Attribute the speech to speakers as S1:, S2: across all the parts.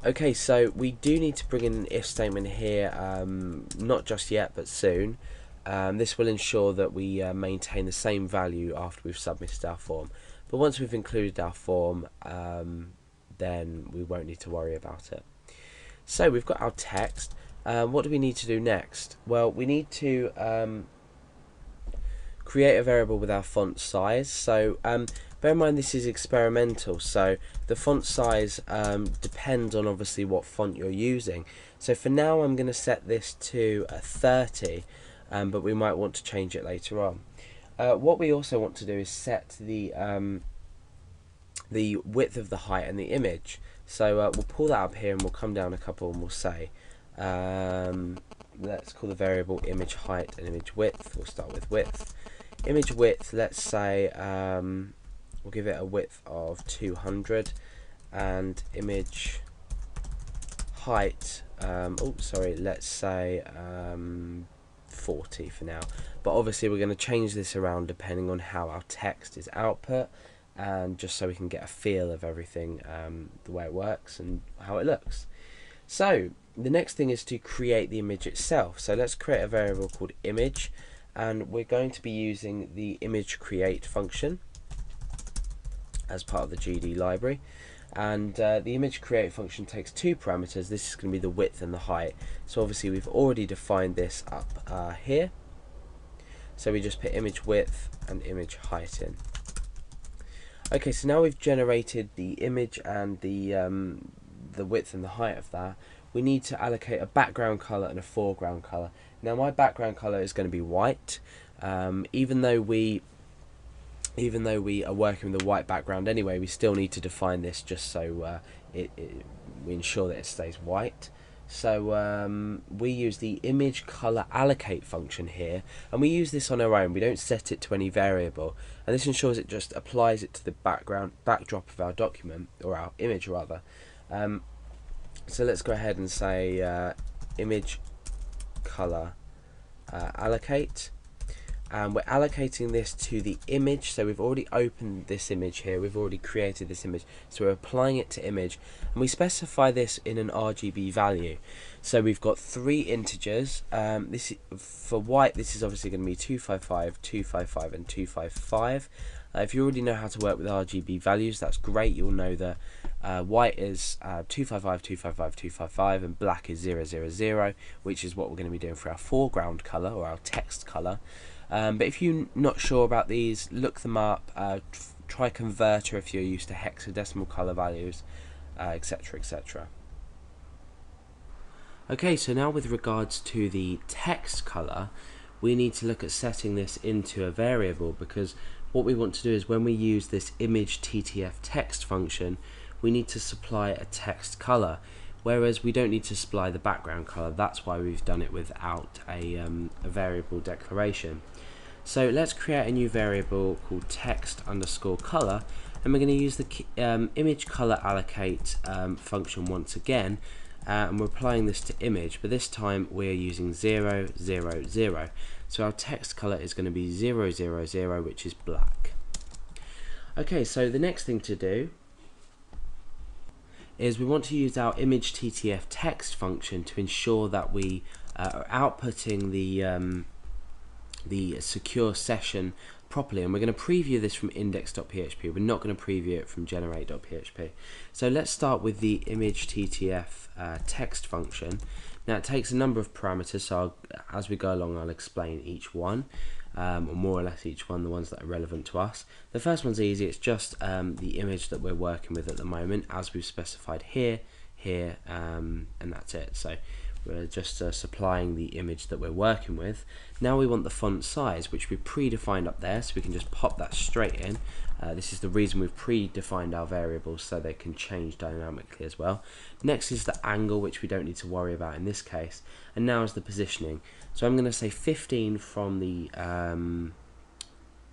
S1: Okay, so we do need to bring in an if statement here, not just yet, but soon. This will ensure that we maintain the same value after we've submitted our form. But once we've included our form, then we won't need to worry about it. So we've got our text. What do we need to do next? Well, we need to create a variable with our font size. So bear in mind this is experimental, so the font size depends on obviously what font you're using. So for now I'm going to set this to 30, but we might want to change it later on. What we also want to do is set the width of the height and the image. So we'll pull that up here and we'll come down a couple and we'll say let's call the variable image height and image width. We'll start with width. Image width, let's say we'll give it a width of 200, and image height, let's say 40 for now. But obviously we're going to change this around depending on how our text is output, and just so we can get a feel of everything, the way it works and how it looks. So the next thing is to create the image itself. So let's create a variable called image, and we're going to be using the image create function as part of the GD library. And the image create function takes two parameters. This is going to be the width and the height. So obviously we've already defined this up here. So we just put image width and image height in. Okay, so now we've generated the image and the width and the height of that. We need to allocate a background color and a foreground color. Now my background color is going to be white, even though we are working with a white background anyway, we still need to define this just so we ensure that it stays white. So we use the image color allocate function here, and we use this on our own. We don't set it to any variable, and this ensures it just applies it to the backdrop of our document, or our image rather. So let's go ahead and say image color allocate, and we're allocating this to the image. So we've already opened this image here, we've already created this image, so we're applying it to image, and we specify this in an RGB value. So we've got three integers. This for white, this is obviously going to be 255, 255 and 255. If you already know how to work with RGB values, that's great. You'll know that white is 255, 255, 255, and black is 000, which is what we're going to be doing for our foreground color or our text color. But if you're not sure about these, look them up. Try Converter if you're used to hexadecimal color values, etc., etc. Okay, so now with regards to the text color, we need to look at setting this into a variable, because what we want to do is when we use this image TTF text function, we need to supply a text color, whereas we don't need to supply the background color. That's why we've done it without a variable declaration. So let's create a new variable called text underscore color, and we're going to use the image color allocate function once again, and we're applying this to image, but this time we're using 0, 0, 0. So our text color is going to be 0, 0, 0, which is black. Okay, so the next thing to do is we want to use our image TTF text function to ensure that we are outputting the secure session properly, and we're going to preview this from index.php. We're not going to preview it from generate.php. So let's start with the image TTF text function. Now it takes a number of parameters, so as we go along I'll explain each one, or more or less each one, the ones that are relevant to us. The first one's easy. It's just the image that we're working with at the moment, as we've specified here, and that's it. So we're just supplying the image that we're working with. Now we want the font size, which we predefined up there, so we can just pop that straight in. This is the reason we've predefined our variables, so they can change dynamically as well. Next is the angle, which we don't need to worry about in this case. And now is the positioning. So I'm going to say 15 from the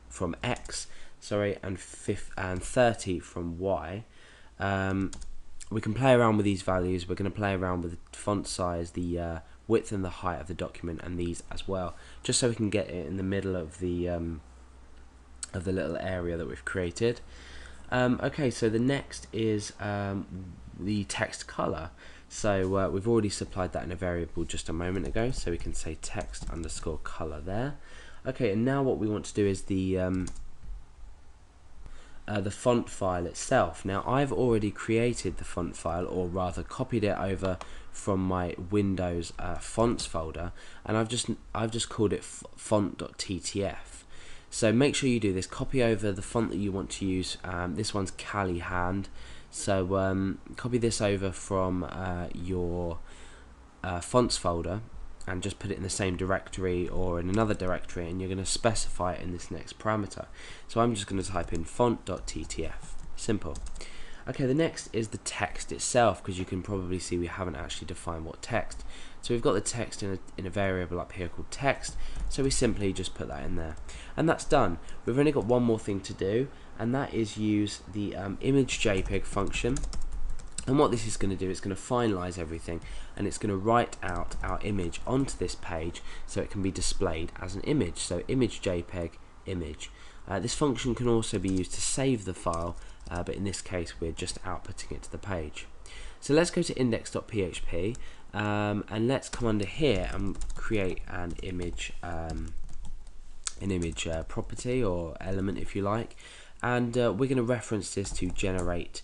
S1: from X, sorry, and 30 from Y. We can play around with these values. We're going to play around with the font size, the width and the height of the document, and these as well, just so we can get it in the middle of the little area that we've created. Okay, so the next is the text color. So we've already supplied that in a variable just a moment ago, so we can say text underscore color there. Okay, and now what we want to do is the font file itself. Now I've already created the font file, or rather copied it over from my Windows fonts folder, and I've just called it font.ttf. So make sure you do this. Copy over the font that you want to use. This one's Cali Hand. So copy this over from your fonts folder and just put it in the same directory or in another directory, and you're going to specify it in this next parameter. So I'm just going to type in font.ttf. Simple. Okay, the next is the text itself, because you can probably see we haven't actually defined what text. So we've got the text in a variable up here called text, so we simply just put that in there. And that's done. We've only got one more thing to do, and that is use the image JPEG function. And what this is going to do, it's going to finalize everything, and it's going to write out our image onto this page so it can be displayed as an image. So image JPEG image. This function can also be used to save the file, but in this case we're just outputting it to the page. So let's go to index.php and let's come under here and create an image property or element, if you like, and we're going to reference this to generate.php.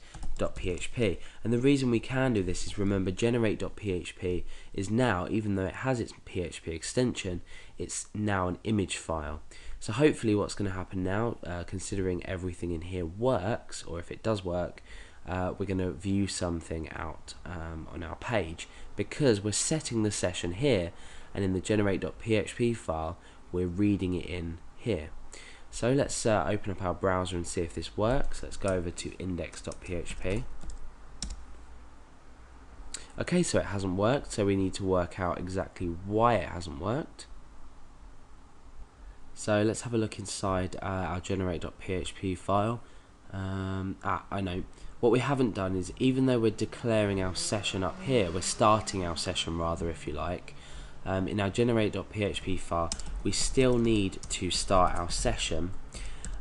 S1: And the reason we can do this is, remember, generate.php is now, even though it has its PHP extension, it's now an image file. So hopefully what's going to happen now, considering everything in here works, or if it does work, we're going to view something out on our page, because we're setting the session here, and in the generate.php file we're reading it in here. So let's open up our browser and see if this works. Let's go over to index.php. Okay, so it hasn't worked, so we need to work out exactly why it hasn't worked. So let's have a look inside our generate.php file. I know. What we haven't done is, even though we're declaring our session up here, we're starting our session rather, if you like, in our generate.php file, we still need to start our session.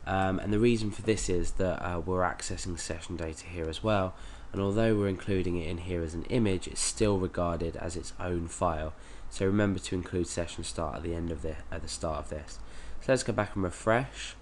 S1: And the reason for this is that we're accessing session data here as well, and although we're including it in here as an image, it's still regarded as its own file. So remember to include session start at the end of the start of this. So let's go back and refresh.